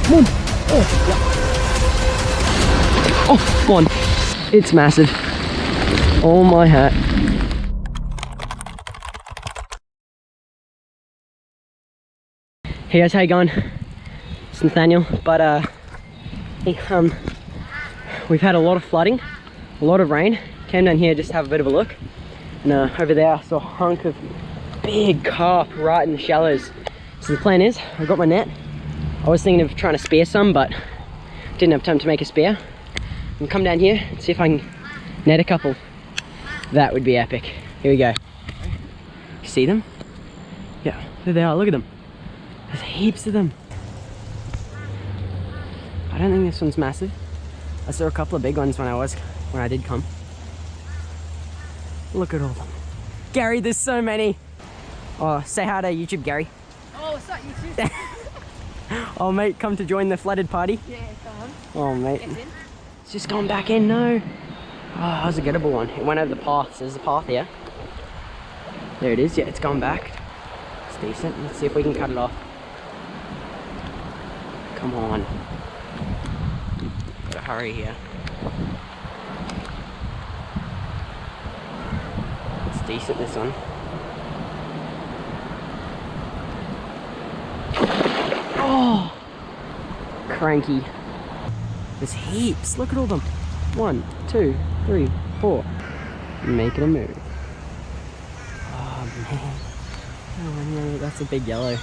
Come on. Oh, yeah. Oh, come on. It's massive. Oh my hat. Hey guys, how you going? It's Nathaniel. But hey, we've had a lot of flooding, a lot of rain. Came down here just to have a bit of a look. And over there I saw a hunk of big carp right in the shallows. So the plan is, I've got my net. I was thinking of trying to spear some, but didn't have time to make a spear. And come down here and see if I can net a couple. That would be epic. Here we go. You see them? Yeah, there they are, look at them. There's heaps of them. I don't think this one's massive. I saw a couple of big ones when I did come. Look at all of them. Gary, there's so many. Oh, say hi to YouTube, Gary. Oh, what's up, YouTube? Oh, mate, come to join the flooded party. Yeah, come on. Oh, mate. It's just gone back in, no. Oh, that was a gettable one. It went over the path. So there's a path here. There it is. Yeah, it's gone back. It's decent. Let's see if we can cut it off. Come on. Gotta hurry here. It's decent, this one. Oh! Cranky. There's heaps. Look at all of them. 1, 2, 3, 4. Making a move. Oh, man. Oh, no, that's a big yellow.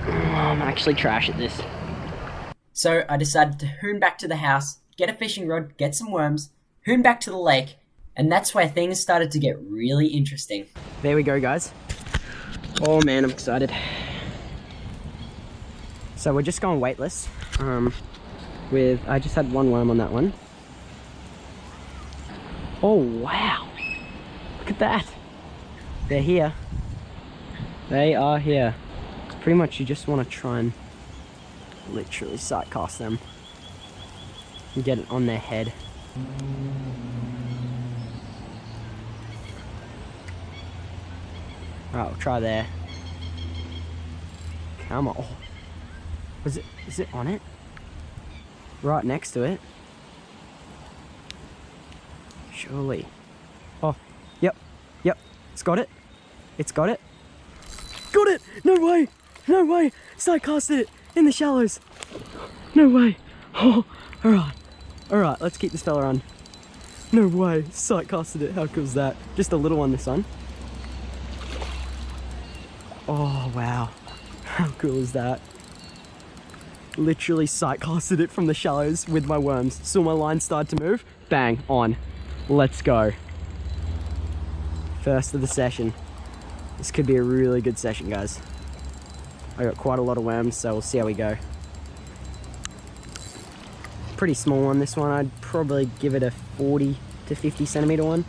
I'm actually trash at this. So I decided to hoon back to the house, get a fishing rod, get some worms, hoon back to the lake, and that's where things started to get really interesting. There we go, guys. Oh man, I'm excited. So we're just going weightless. I just had one worm on that one. Oh wow, look at that. They're here. They are here. Pretty much you just want to try and literally sight cast them and get it on their head. Alright, we'll try there. Come on. Oh. Is it on it? Right next to it? Surely. Oh, yep, it's got it. It's got it. Got it! No way! No way! Sight casted it in the shallows. No way. Oh, alright, let's keep this fella on. No way, sight casted it. How cool is that? Just a little one, this one. Oh wow, how cool is that? Literally sight casted it from the shallows with my worms. Saw my line start to move, bang, on. Let's go. First of the session. This could be a really good session, guys. I got quite a lot of worms, so we'll see how we go. Pretty small one, this one. I'd probably give it a 40 to 50 centimeter one.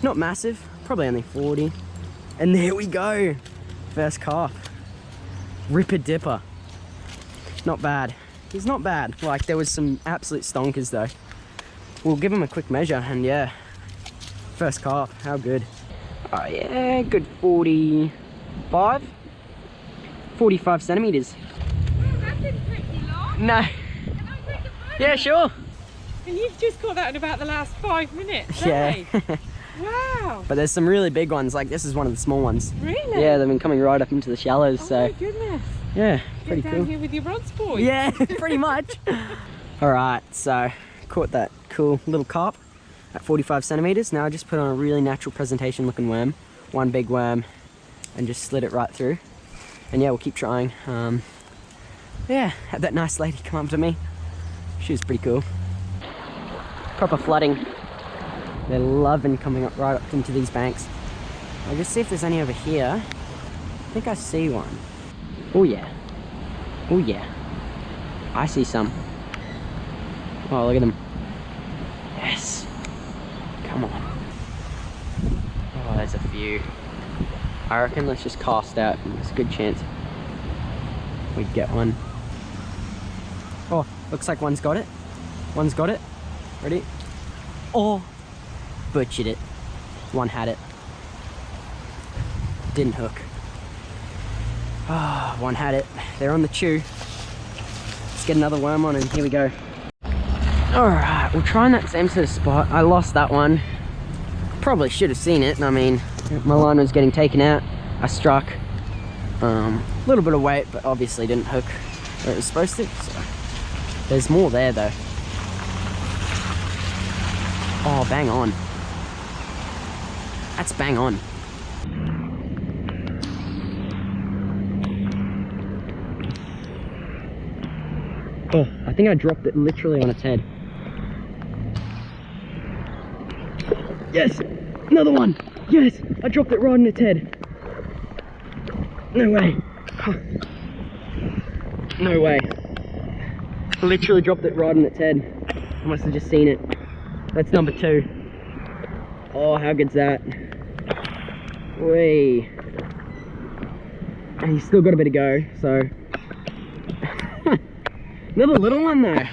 Not massive, probably only 40. And there we go. First carp. Ripper dipper. Not bad. He's not bad. Like, there was some absolute stonkers though. We'll give him a quick measure, and yeah. First carp, how good. Oh yeah, good 45 centimeters. Oh, that's been pretty long. No. Can I take a photo? Yeah, sure. And you've just caught that in about the last 5 minutes, Yeah. hey? Wow. But there's some really big ones, like this is one of the small ones. Really? Yeah, they've been coming right up into the shallows, Oh so my goodness. yeah, Get pretty down cool. here with your rods, boy. Yeah, pretty much. Alright, so caught that cool little carp at 45 centimeters. Now I just put on a really natural presentation looking worm, one big worm, and just slid it right through. And yeah, we'll keep trying. Yeah, had that nice lady come up to me. She was pretty cool. Proper flooding. They're loving coming up right up into these banks. I'll just see if there's any over here. I think I see one. Oh yeah. Oh yeah. I see some. Oh, look at them. Yes. Come on. Oh, there's a few. I reckon let's just cast out. There's a good chance we'd get one. Oh, looks like one's got it. One's got it. Ready? Oh, butchered it. One had it. Didn't hook. Ah, one had it. They're on the chew. Let's get another worm on, and here we go. Alright, we'll try in that same sort of spot. I lost that one. Probably should have seen it. I mean, my line was getting taken out. I struck. A little bit of weight, but obviously didn't hook where it was supposed to. So there's more there though. Oh, bang on. That's bang on. Oh, I think I dropped it literally on its head. Yes! Another one! Yes! I dropped it right on its head. No way. No way. I literally dropped it right on its head. I must have just seen it. That's number 2. Oh, how good's that? Whee. And he's still got a bit to go, so. Another little one though.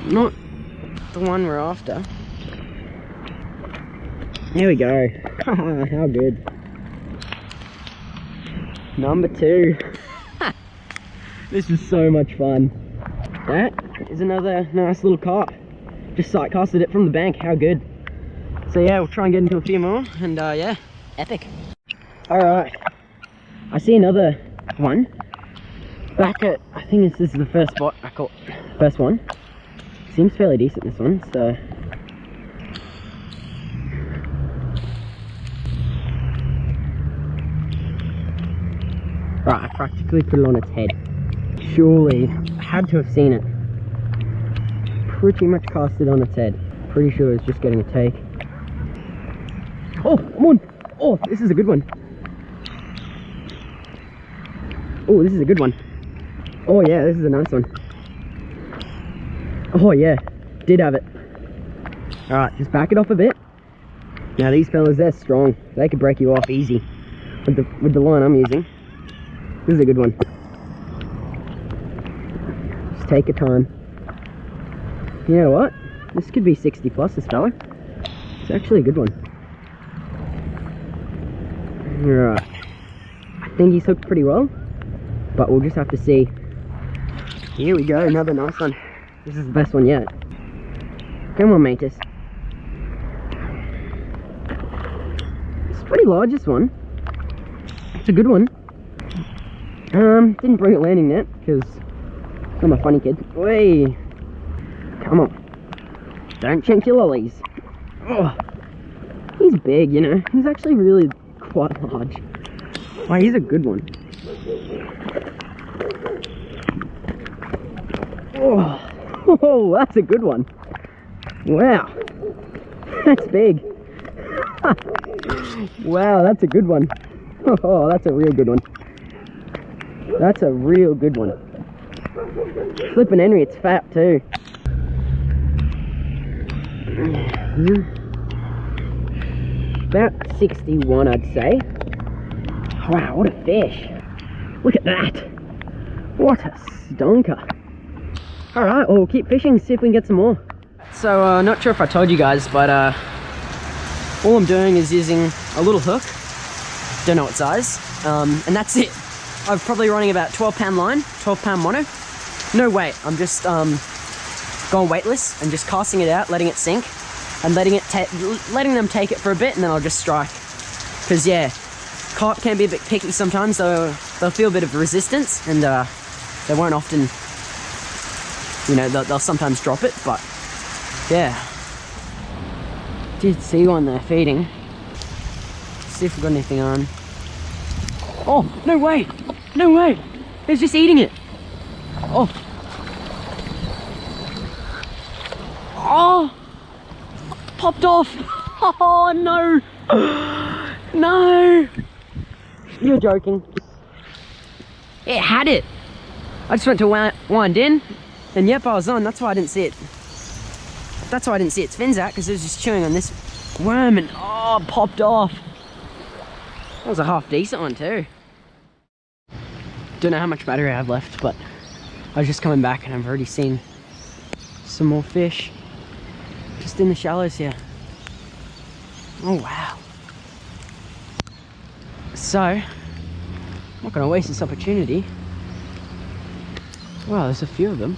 Not the one we're after. There we go. How good. Number 2. This is so much fun. That is another nice little carp. Just sight casted it from the bank. How good. So yeah, we'll try and get into a few more, and yeah, epic. Alright, I see another one. Back at, I think this is the first spot I caught. First one. Seems fairly decent, this one, so. Right, I practically put it on its head. Surely, I had to have seen it. Pretty much cast it on its head. Pretty sure it's just getting a take. Oh, come on! Oh, this is a good one. Oh, this is a good one. Oh yeah, this is a nice one. Oh yeah, did have it. Alright, just back it off a bit. Now these fellas, they're strong. They could break you off easy with the line I'm using. This is a good one. Just take your time. You know what? This could be 60 plus, this fella. It's actually a good one. Alright. I think he's hooked pretty well, but we'll just have to see. Here we go, another nice one. This is the best one yet. Come on, Matus. It's pretty large, this one. It's a good one. Didn't bring it landing net, because I'm a funny kid. Wait. Come on. Don't chink your lollies. Oh. He's big, you know. He's actually really quite large. Wow, he's a good one. Oh, that's a good one. Wow. That's big. Wow, that's a good one. Oh, that's a real good one. That's a real good one. Flippin' Henry, it's fat too. About 61, I'd say. Wow, what a fish. Look at that. What a stonker. Alright, well, we'll keep fishing, see if we can get some more. So, not sure if I told you guys, but all I'm doing is using a little hook. Don't know what size. And that's it. I'm probably running about 12-pound line, 12-pound mono. No weight. I'm just going weightless and just casting it out, letting it sink, and letting them take it for a bit, and then I'll just strike. Because yeah, carp can be a bit picky sometimes, so they'll feel a bit of resistance, and they won't often, you know, they'll sometimes drop it, but yeah. Did see one there feeding. Let's see if we've got anything on. Oh, no way! No way! It's just eating it! Oh! Oh! Popped off! Oh no! No! You're joking. It had it! I just went to wind in, and yep, I was on. That's why I didn't see it. That's why I didn't see its fins out, because it was just chewing on this worm, and oh, popped off. That was a half decent one too. Don't know how much battery I have left, but I was just coming back and I've already seen some more fish just in the shallows here. Oh wow. So not gonna waste this opportunity. Wow, there's a few of them.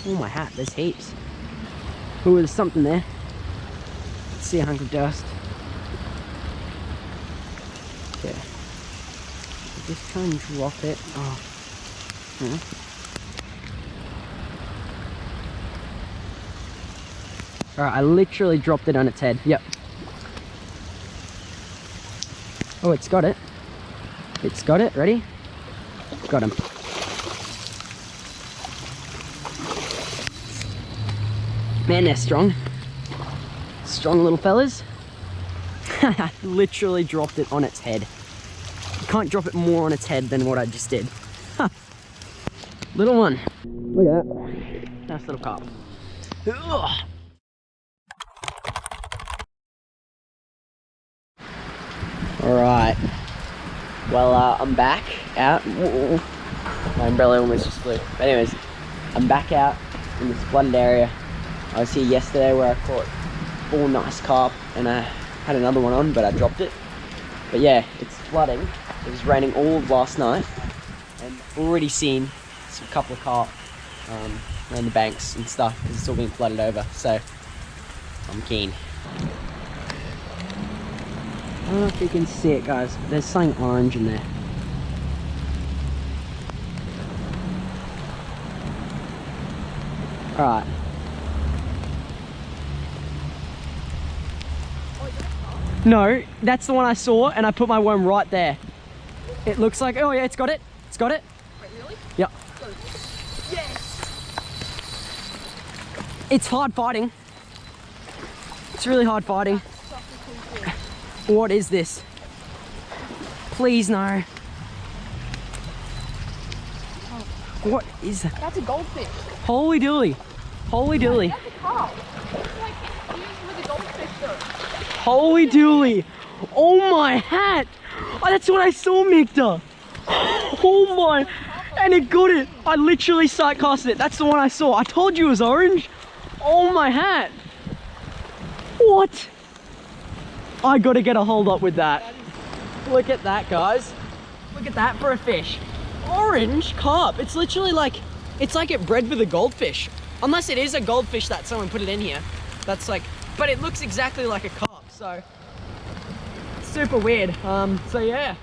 Oh my hat, there's heaps. Oh, there's something there. Let's see a hunk of dust. Okay. Just try and drop it. Oh. Alright, I literally dropped it on its head. Yep. Oh, it's got it. It's got it. Ready? Got him. Man, they're strong. Strong little fellas. I literally dropped it on its head. You can't drop it more on its head than what I just did. Huh. Little one. Look at that. Nice little carp. Ugh. Alright. Well, I'm back out. Ooh. My umbrella almost just flew. But anyways, I'm back out in this flooded area. I was here yesterday where I caught 4 nice carp and I had another one on, but I dropped it. But yeah, it's flooding. It was raining all of last night and already seen a couple of carp around the banks and stuff because it's all been flooded over. So I'm keen. I don't know if you can see it, guys, but there's something orange in there. Alright. No, that's the one I saw and I put my worm right there. It looks like, oh yeah, it's got it. It's got it. Wait, really? Yep. Yes! It's hard fighting. It's really hard fighting. What is this? Please no. What is that? That's a goldfish. Holy dooly. Holy dooly. That's a carp. It's like used with a goldfish though. Holy dooly. Oh my hat. Oh, that's what I saw, Micta. Oh my. And it got it. I literally sight casted it. That's the one I saw. I told you it was orange. Oh my hat. What? I gotta get a hold up with that. Look at that, guys. Look at that for a fish. Orange carp. It's literally like, it's like it bred with a goldfish. Unless it is a goldfish that someone put it in here. That's like, but it looks exactly like a carp, so it's super weird. So yeah.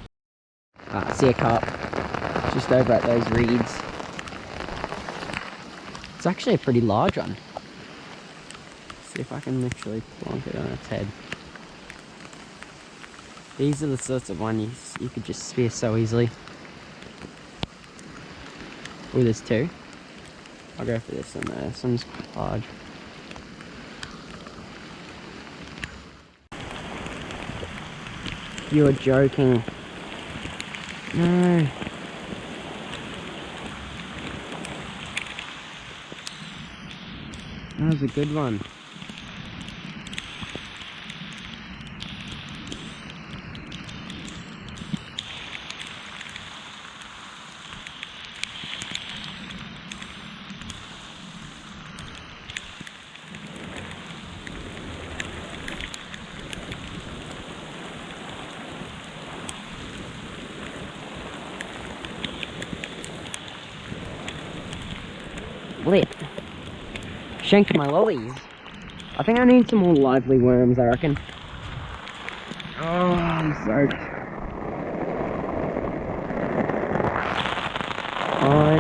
I see a carp just over at those reeds. It's actually a pretty large one. Let's see if I can literally plonk it on its head. These are the sorts of ones you could just spear so easily. Oh, there's 2. I'll go for this one though. This one's quite large. You're joking. No. That was a good one. Lit. Shanked my lollies. I think I need some more lively worms, I reckon. Oh, I'm soaked. I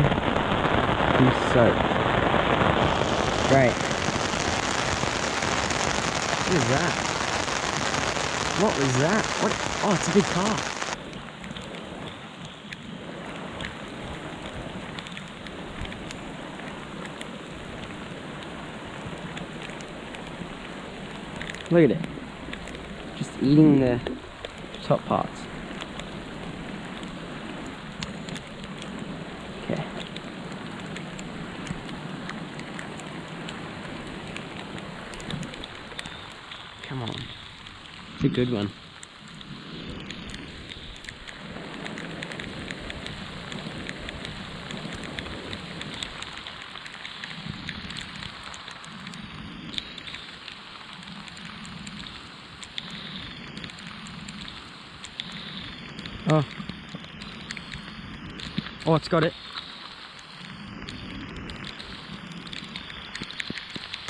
am soaked. Great. What is that? What was that? What? Oh, it's a big carp. Look at it. Just eating the top parts. Okay. Come on. It's a good one. Oh. Oh, it's got it.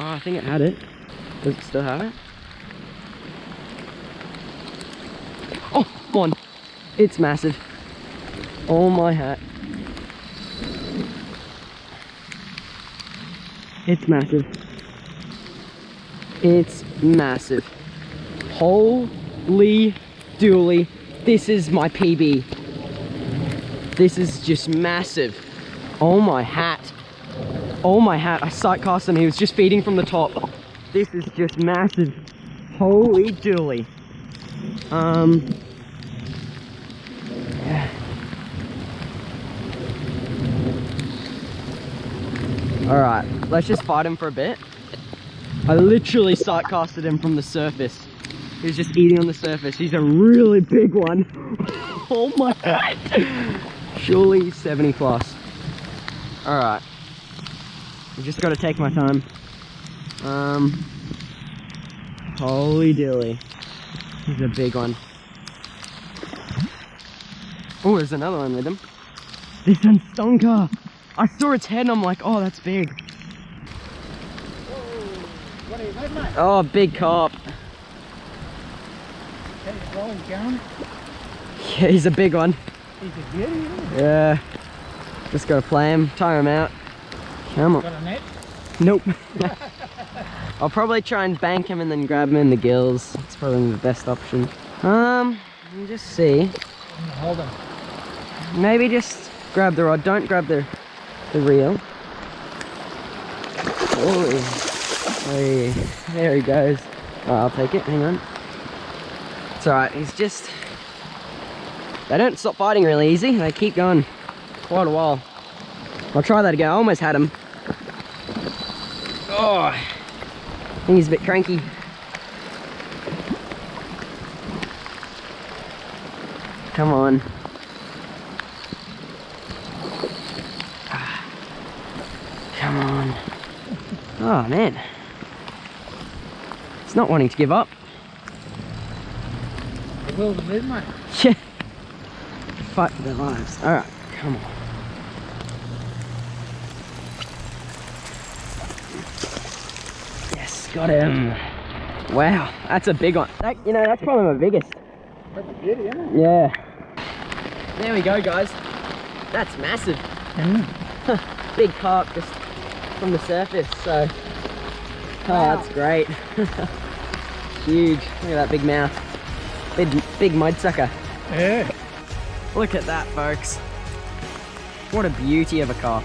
Oh, I think it had it. Does it still have it? Oh, one. It's massive. Oh my hat. It's massive. It's massive. Holy dooly. This is my PB. This is just massive. Oh my hat. Oh my hat. I sight cast him. He was just feeding from the top. This is just massive. Holy dooly. Yeah. Alright, let's just fight him for a bit. I literally sight casted him from the surface. He was just eating on the surface. He's a really big one. Oh my god. Surely 70 plus. Alright. I've just got to take my time. Holy dilly. He's a big one. Oh, there's another one with him. This one's stonker. I saw its head and I'm like, oh, that's big. What are you doing, mate? Oh, big carp. Down. Yeah, he's a big one. He's a beauty, isn't he? Yeah. Just gotta play him, tire him out. Come on. Got a net? Nope. I'll probably try and bank him and then grab him in the gills. It's probably the best option. Let me just see. Hold him. Maybe just grab the rod. Don't grab the reel. Oh, hey, there he goes. Oh, I'll take it. Hang on. It's alright. He's just... They don't stop fighting really easy. They keep going quite a while. I'll try that again. I almost had him. Oh, I think he's a bit cranky. Come on. Come on. Oh man. It's not wanting to give up. The world is, mate. Yeah. Fight for their lives. Alright, come on. Yes, got him. Wow, that's a big one. That, you know, that's probably my biggest. That's a beauty, isn't it? Yeah. There we go, guys. That's massive. Big carp just from the surface, so. Oh, Wow. that's great. Huge. Look at that big mouth. Big mudsucker. Yeah. Look at that, folks. What a beauty of a carp.